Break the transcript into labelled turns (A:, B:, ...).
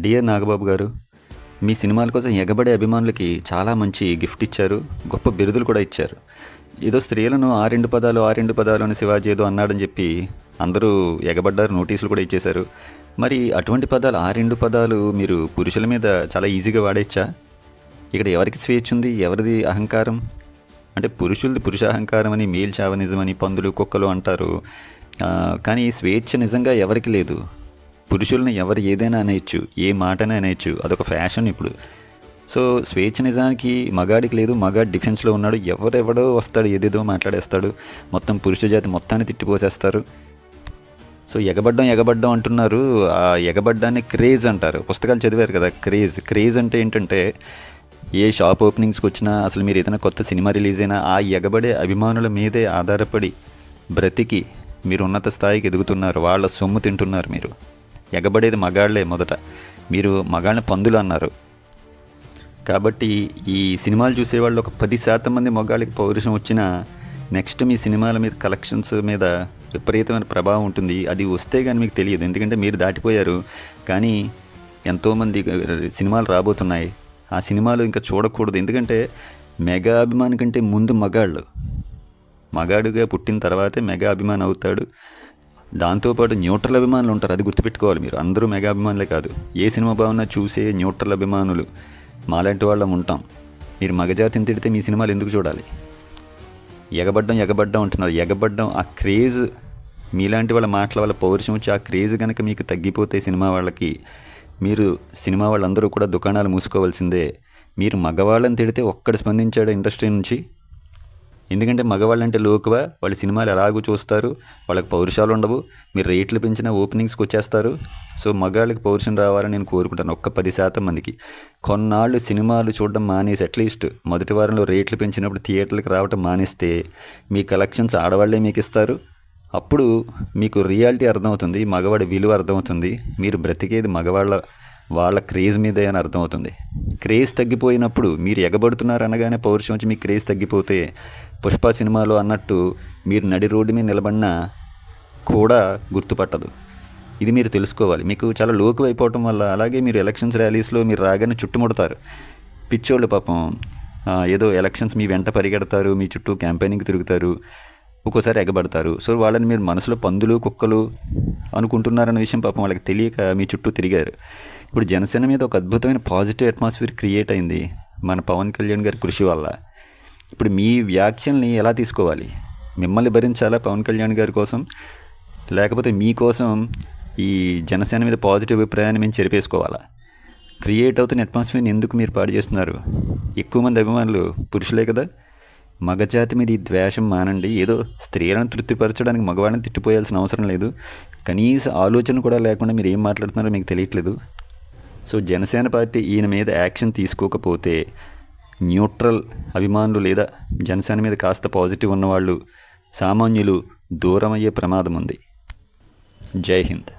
A: Dear Nagababu గారు, మీ సినిమాల కోసం ఎగబడే అభిమానులకి చాలా మంచి గిఫ్ట్ ఇచ్చారు, గొప్ప బిరుదులు కూడా ఇచ్చారు. ఏదో స్త్రీలను ఆ రెండు పదాలు అని శివాజీ ఏదో అన్నాడని చెప్పి అందరూ ఎగబడ్డారు, నోటీసులు కూడా ఇచ్చేశారు. మరి అటువంటి పదాలు, ఆ రెండు పదాలు మీరు పురుషుల మీద చాలా ఈజీగా వాడేచ్చా? ఇక్కడ ఎవరికి స్వేచ్ఛ ఉంది, ఎవరిది అహంకారం? అంటే పురుషులది పురుష అహంకారం అని, మేల్ చావనిజం అని పందులు కుక్కలు అంటారు. కానీ స్వేచ్ఛ నిజంగా ఎవరికి లేదు. పురుషుల్ని ఎవరు ఏదైనా అనేయచ్చు, ఏ మాటనే అనేయచ్చు, అదొక ఫ్యాషన్ ఇప్పుడు. సో స్వేచ్ఛ నిజానికి మగాడికి లేదు. మగాడు డిఫెన్స్లో ఉన్నాడు. ఎవరెవడో వస్తాడు, ఏదేదో మాట్లాడేస్తాడు, మొత్తం పురుష జాతి మొత్తాన్ని తిట్టిపోసేస్తారు. సో ఎగబడ్డం అంటున్నారు. ఆ ఎగబడ్డాన్ని క్రేజ్ అంటారు. పుస్తకాలు చదివారు కదా. క్రేజ్ అంటే ఏంటంటే, ఏ షాప్ ఓపెనింగ్స్కి వచ్చినా, అసలు మీరు ఏదైనా కొత్త సినిమా రిలీజ్ అయినా ఆ ఎగబడే అభిమానుల మీదే ఆధారపడి బ్రతికి మీరు ఉన్నత స్థాయికి ఎదుగుతున్నారు. వాళ్ళ సొమ్ము తింటున్నారు. మీరు ఎగబడేది మగాళ్లే మొదట. మీరు మగాళ్ళని పందులు అన్నారు. కాబట్టి ఈ సినిమాలు చూసేవాళ్ళు ఒక 10% మంది మగాళ్ళకి పౌరుషం వచ్చినా నెక్స్ట్ మీ సినిమాల మీద, కలెక్షన్స్ మీద విపరీతమైన ప్రభావం ఉంటుంది. అది వస్తే కానీ మీకు తెలియదు, ఎందుకంటే మీరు దాటిపోయారు. కానీ ఎంతోమంది సినిమాలు రాబోతున్నాయి. ఆ సినిమాలు ఇంకా చూడకూడదు. ఎందుకంటే మెగా అభిమాని కంటే ముందు మగాడుగా పుట్టిన తర్వాతే మెగా అభిమాని అవుతాడు. దాంతోపాటు న్యూట్రల్ అభిమానులు ఉంటారు. అది గుర్తుపెట్టుకోవాలి మీరు. అందరూ మెగా అభిమానులే కాదు. ఏ సినిమా బాగున్నా చూసే న్యూట్రల్ అభిమానులు మాలాంటి వాళ్ళం ఉంటాం. మీరు మగజాతిని తిడితే మీ సినిమాలు ఎందుకు చూడాలి? ఎగబడ్డం అంటున్నారు. ఎగబడ్డం, ఆ క్రేజ్, మీలాంటి వాళ్ళ మాటల వల్ల పౌరుషం వచ్చి ఆ క్రేజ్ కనుక మీకు తగ్గిపోతే సినిమా వాళ్ళకి, మీరు సినిమా వాళ్ళందరూ కూడా దుకాణాలు మూసుకోవాల్సిందే. మీరు మగవాళ్ళని తిడితే ఒక్కడు స్పందించాడు ఇండస్ట్రీ నుంచి. ఎందుకంటే మగవాళ్ళంటే లోకువా, వాళ్ళ సినిమాలు ఎలాగూ చూస్తారు, వాళ్ళకి పౌరుషాలు ఉండవు. మీరు రేట్లు పెంచినా ఓపెనింగ్స్కి వచ్చేస్తారు. సో మగాళ్ళకి పౌరుషం రావాలని నేను కోరుకుంటాను. ఒక్క 10% మందికి కొన్నాళ్ళు సినిమాలు చూడడం మానేసి, అట్లీస్ట్ మొదటి వారంలో రేట్లు పెంచినప్పుడు థియేటర్లకు రావడం మానేస్తే మీ కలెక్షన్స్ ఆడవాళ్లే మీకు ఇస్తారు. అప్పుడు మీకు రియాలిటీ అర్థమవుతుంది, మగవాడి విలువ అర్థమవుతుంది. మీరు బ్రతికేది వాళ్ళ క్రేజ్ మీదే అని అర్థమవుతుంది. క్రేజ్ తగ్గిపోయినప్పుడు, మీరు ఎగబడుతున్నారు అనగానే పౌరుషం వచ్చి మీ క్రేజ్ తగ్గిపోతే, పుష్ప సినిమాలో అన్నట్టు మీరు నడి రోడ్డు మీద నిలబడినా కూడా గుర్తుపట్టదు. ఇది మీరు తెలుసుకోవాలి. మీకు చాలా లోకు అయిపోవటం వల్ల, అలాగే మీరు ఎలక్షన్స్ ర్యాలీస్లో మీరు రాగానే చుట్టుముడతారు పిచ్చోళ్ళు. పాపం ఏదో ఎలక్షన్స్ మీ వెంట పరిగెడతారు, మీ చుట్టూ క్యాంపెయినింగ్ తిరుగుతారు, ఒక్కోసారి ఎగబడతారు. సో వాళ్ళని మీరు మనసులో పందులు కుక్కలు అనుకుంటున్నారన్న విషయం పాపం వాళ్ళకి తెలియక మీ చుట్టూ తిరిగారు. ఇప్పుడు జనసేన మీద ఒక అద్భుతమైన పాజిటివ్ అట్మాస్ఫియర్ క్రియేట్ అయింది మన పవన్ కళ్యాణ్ గారి కృషి వల్ల. ఇప్పుడు మీ వ్యాఖ్యల్ని ఎలా తీసుకోవాలి? మిమ్మల్ని భరించాలా పవన్ కళ్యాణ్ గారి కోసం, లేకపోతే మీకోసం ఈ జనసేన మీద పాజిటివ్ అభిప్రాయాన్ని మేము చెరిపేసుకోవాలా? క్రియేట్ అవుతున్న అట్మాస్ఫియర్ని ఎందుకు మీరు పాడు చేస్తున్నారు? ఎక్కువ మంది అభిమానులు పురుషులే కదా. మగజాతి మీద ఈ ద్వేషం మానండి. ఏదో స్త్రీలను తృప్తిపరచడానికి మగవాళ్ళని తిట్టిపోయాల్సిన అవసరం లేదు. కనీస ఆలోచన కూడా లేకుండా మీరు ఏం మాట్లాడుతున్నారో మీకు తెలియట్లేదు. సో జనసేన పార్టీ ఈయన మీద యాక్షన్ తీసుకోకపోతే న్యూట్రల్ అభిమానులు లేదా జనసేన మీద కాస్త పాజిటివ్ ఉన్నవాళ్ళు, సామాన్యులు దూరం అయ్యే ప్రమాదం ఉంది. జై హింద్.